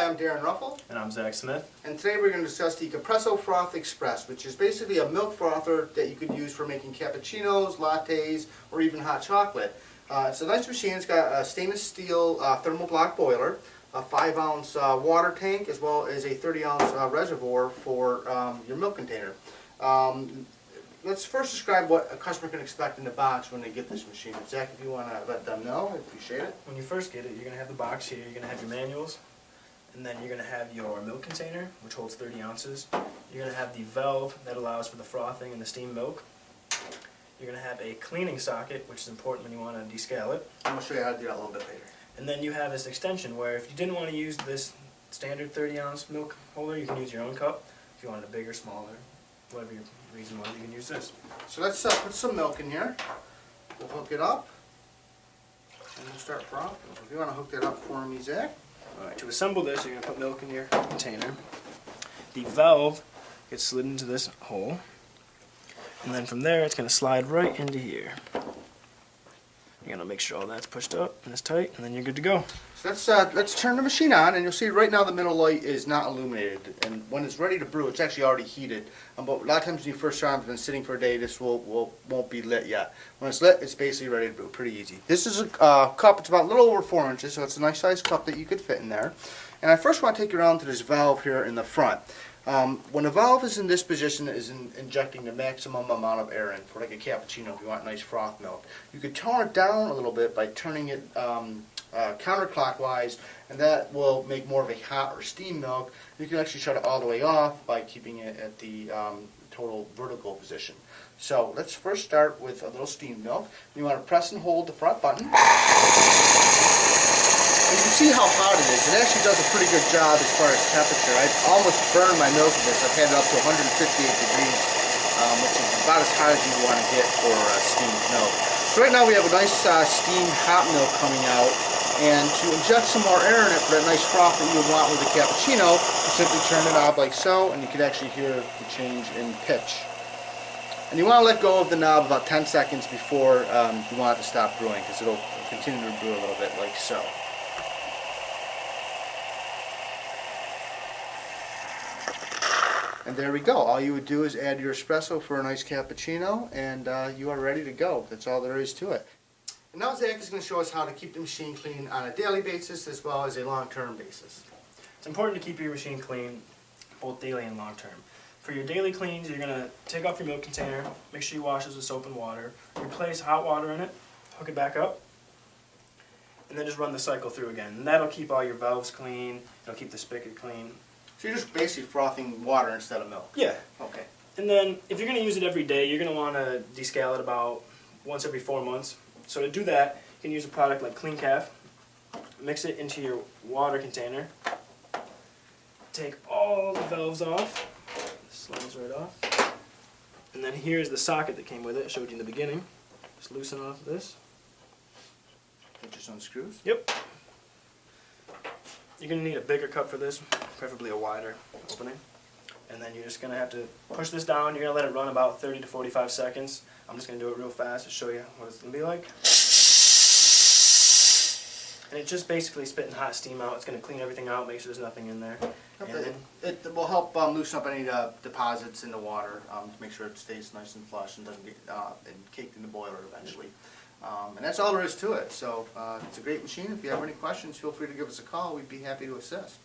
I'm Darren Ruffle. And I'm Zach Smith. And today we're going to discuss the Capresso FrothXpress, which is basically a milk frother that you could use for making cappuccinos, lattes, or even hot chocolate. It's a nice machine. It's got a stainless steel thermal block boiler, a 5-ounce water tank, as well as a 30-ounce reservoir for your milk container. Let's first describe what a customer can expect in the box when they get this machine. Zach, if you want to let them know, I appreciate it. When you first get it, you're going to have the box here. You're going to have your manuals, and then you're going to have your milk container, which holds 30 ounces. You're going to have the valve that allows for the frothing and the steamed milk. You're going to have a cleaning socket, which is important when you want to descale it. I'm going to show you how to do that a little bit later. And then you have this extension where if you didn't want to use this standard 30-ounce milk holder, you can use your own cup. If you wanted a bigger, smaller, whatever your reason was, you can use this. So let's put some milk in here. We'll hook it up, and we'll start frothing. If you want to hook that up for me, Zach. Alright, to assemble this, you're going to put milk in your container. The valve gets slid into this hole, and then from there it's going to slide right into here. You're going to make sure all that's pushed up and it's tight, and then you're good to go. So let's turn the machine on, and you'll see right now the middle light is not illuminated. And when it's ready to brew, it's actually already heated. But a lot of times when you first start, it's been sitting for a day, this won't be lit yet. When it's lit, it's basically ready to brew. Pretty easy. This is a cup. It's about a little over 4 inches, so it's a nice sized cup that you could fit in there. And I first want to take you around to this valve here in the front. When the valve is in this position, it is injecting the maximum amount of air in for like a cappuccino if you want nice froth milk. You could tone it down a little bit by turning it counterclockwise, and that will make more of a hot or steam milk. You can actually shut it all the way off by keeping it at the total vertical position. So let's first start with a little steamed milk. You want to press and hold the front button. You can see how hot it is. It actually does a pretty good job as far as temperature. I've almost burned my milk with this. I've had it up to 158 degrees, which is about as hot as you want to get for steamed milk. So right now we have a nice steamed hot milk coming out. And to inject some more air in it for that nice froth that you would want with a cappuccino, you simply turn it on like so, and you can actually hear the change in pitch. And you want to let go of the knob about 10 seconds before you want it to stop brewing, because it'll continue to brew a little bit like so. And there we go. All you would do is add your espresso for a nice cappuccino, and you are ready to go. That's all there is to it. And now Zach is going to show us how to keep the machine clean on a daily basis as well as a long-term basis. It's important to keep your machine clean both daily and long-term. For your daily cleans, you're going to take off your milk container, make sure you wash this with soap and water, replace hot water in it, hook it back up, and then just run the cycle through again. And that'll keep all your valves clean, it'll keep the spigot clean. So you're just basically frothing water instead of milk? Yeah. Okay. And then if you're going to use it every day, you're going to want to descale it about once every 4 months. So to do that, you can use a product like Clean Calf, mix it into your water container, take all the valves off, slides right off, and then here's the socket that came with it, I showed you in the beginning. Just loosen off this. It just unscrews? Yep. You're going to need a bigger cup for this, preferably a wider opening. And then you're just going to have to push this down. You're going to let it run about 30 to 45 seconds. I'm just going to do it real fast to show you what it's going to be like. And it's just basically spitting hot steam out. It's going to clean everything out, make sure there's nothing in there. Okay. It will help loosen up any deposits in the water to make sure it stays nice and flush and doesn't get caked in the boiler eventually. And that's all there is to it. So it's a great machine. If you have any questions, feel free to give us a call. We'd be happy to assist.